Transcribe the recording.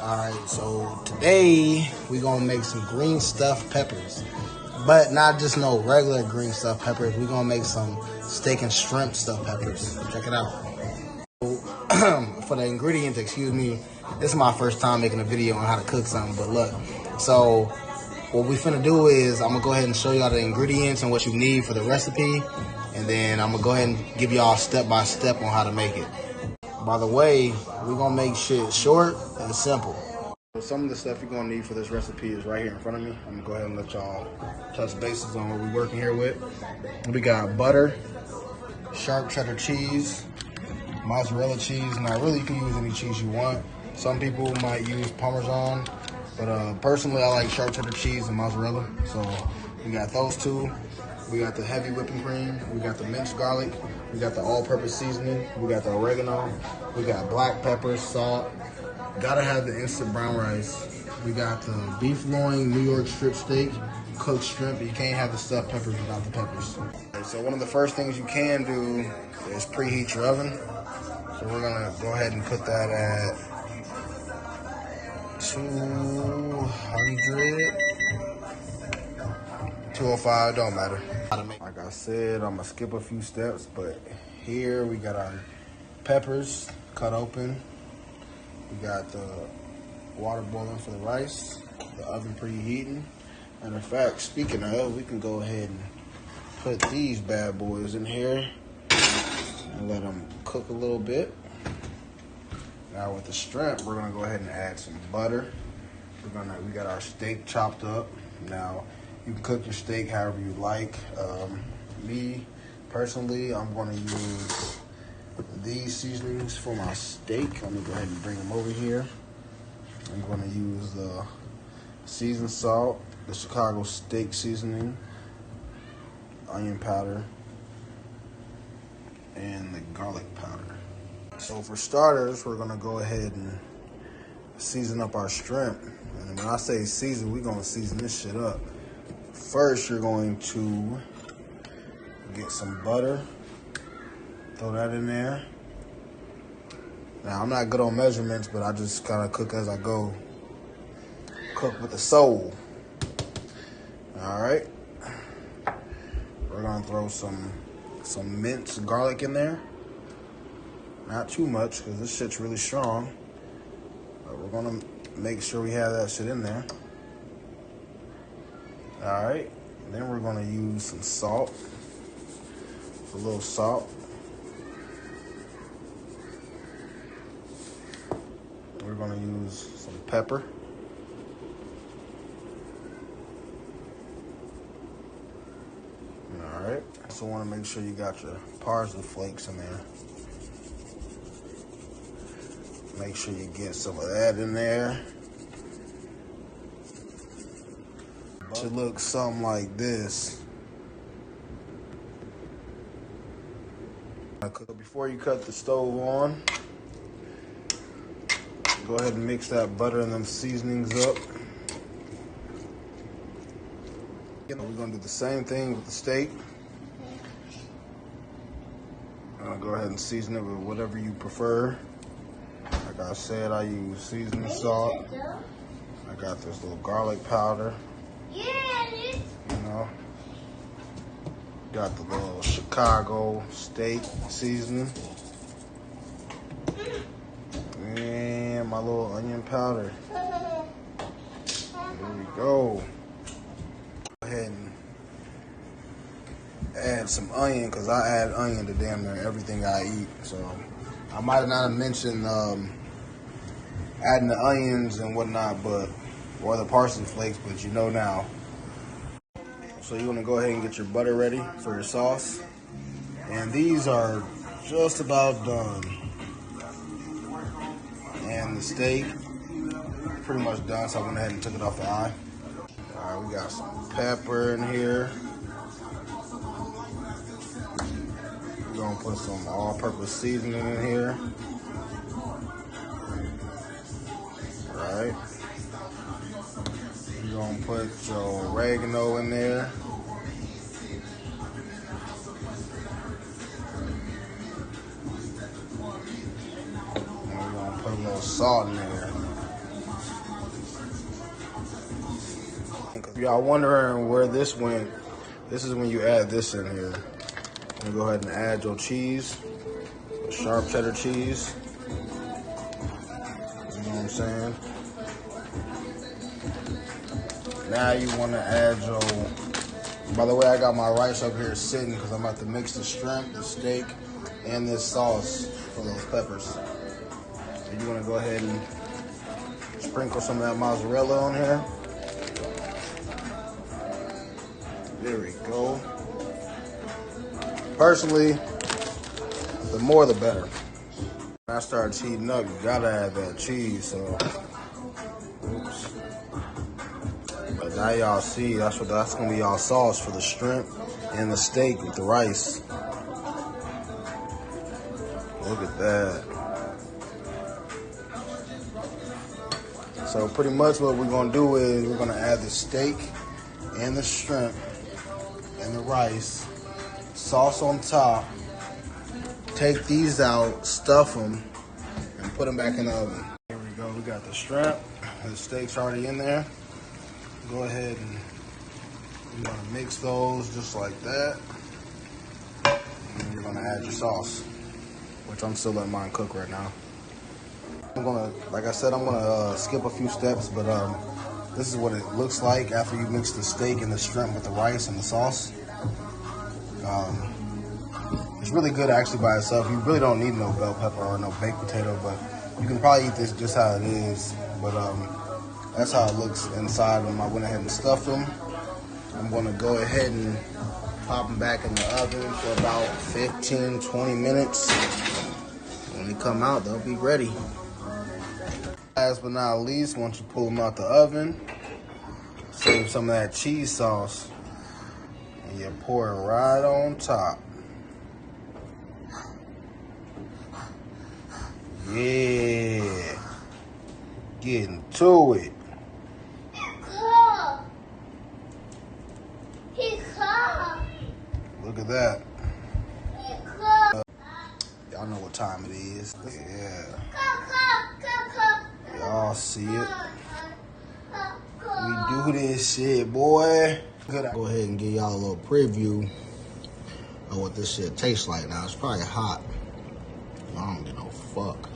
Alright, so today we gonna make some green stuffed peppers. But not just no regular green stuffed peppers. We gonna make some steak and shrimp stuffed peppers. Check it out. For the ingredients, excuse me, this is my first time making a video on how to cook something, but look. So what we finna do is I'm gonna go ahead and show y'all the ingredients and what you need for the recipe. And then I'm gonna go ahead and give y'all step by step on how to make it. By the way, we're gonna make shit short and simple. So some of the stuff you're gonna need for this recipe is right here in front of me. I'm gonna go ahead and let y'all touch bases on what we're working here with. We got butter, sharp cheddar cheese, mozzarella cheese. Now really you can use any cheese you want. Some people might use Parmesan, but personally I like sharp cheddar cheese and mozzarella. So we got those two. We got the heavy whipping cream. We got the minced garlic. We got the all-purpose seasoning. We got the oregano. We got black pepper, salt. Gotta have the instant brown rice. We got the beef loin, New York strip steak, cooked shrimp. You can't have the stuffed peppers without the peppers. So one of the first things you can do is preheat your oven. So we're gonna go ahead and put that at 200. 205, don't matter. Like I said, I'm gonna skip a few steps, but here we got our peppers cut open. We got the water boiling for the rice, the oven preheating. Matter of fact, speaking of, we can go ahead and put these bad boys in here and let them cook a little bit. Now with the shrimp, we're gonna go ahead and add some butter. We got our steak chopped up. Now, you can cook your steak however you like. Me, personally, I'm gonna use these seasonings for my steak. Let me go ahead and bring them over here. I'm gonna use the seasoned salt, the Chicago steak seasoning, onion powder, and the garlic powder. So for starters, we're gonna go ahead and season up our shrimp. And when I say season, we're gonna season this shit up. First, you're going to get some butter, throw that in there. Now, I'm not good on measurements, but I just kind of cook as I go. Cook with the soul. All right. We're gonna throw some minced garlic in there. Not too much, because this shit's really strong. But we're gonna make sure we have that shit in there. All right, then we're gonna use some salt, a little salt. We're gonna use some pepper. All right, also wanna make sure you got your parsley flakes in there. Make sure you get some of that in there. Should look something like this. Before you cut the stove on, go ahead and mix that butter and them seasonings up. We're gonna do the same thing with the steak. Go ahead and season it with whatever you prefer. Like I said, I use seasoning salt. I got this little garlic powder. You know, got the little Chicago steak seasoning. And my little onion powder. There we go. Go ahead and add some onion, because I add onion to damn near everything I eat. So I might not have mentioned adding the onions and whatnot, or the parsley flakes, but you know now. So you want to go ahead and get your butter ready for your sauce. And these are just about done. And the steak, pretty much done, so I went ahead and took it off the eye. All right, we got some pepper in here. We're gonna put some all-purpose seasoning in here. All right. You're gonna put your oregano in there. And we're gonna put a little salt in there. y'all wondering where this went, this is when you add this in here. You go ahead and add your cheese, sharp cheddar cheese. You know what I'm saying? Now you want to add your, by the way, I got my rice up here sitting because I'm about to mix the shrimp, the steak, and this sauce for those peppers. So you want to go ahead and sprinkle some of that mozzarella on here. There we go. Personally, the more the better. When I start heating up, you gotta add that cheese, so. Oops. But now y'all see, that's gonna be y'all sauce for the shrimp and the steak with the rice. Look at that. So pretty much what we're gonna do is we're gonna add the steak and the shrimp and the rice, sauce on top, take these out, stuff them, and put them back in the oven. Here we go, we got the shrimp, the steak's already in there. Go ahead and you're gonna mix those just like that. And you're gonna add your sauce, which I'm still letting mine cook right now. I'm gonna, like I said, I'm gonna skip a few steps, but this is what it looks like after you mix the steak and the shrimp with the rice and the sauce. It's really good actually by itself. You really don't need no bell pepper or no baked potato, but you can probably eat this just how it is. But that's how it looks inside when I went ahead and stuffed them. I'm gonna go ahead and pop them back in the oven for about 15, 20 minutes. When they come out, they'll be ready. Last but not least, once you pull them out the oven, save some of that cheese sauce and you pour it right on top. Yeah, getting to it. Look at that. Y'all know what time it is. Yeah. Y'all see it. We do this shit, boy. Good. Go ahead and give y'all a little preview of what this shit tastes like. Now, it's probably hot. I don't give no fuck.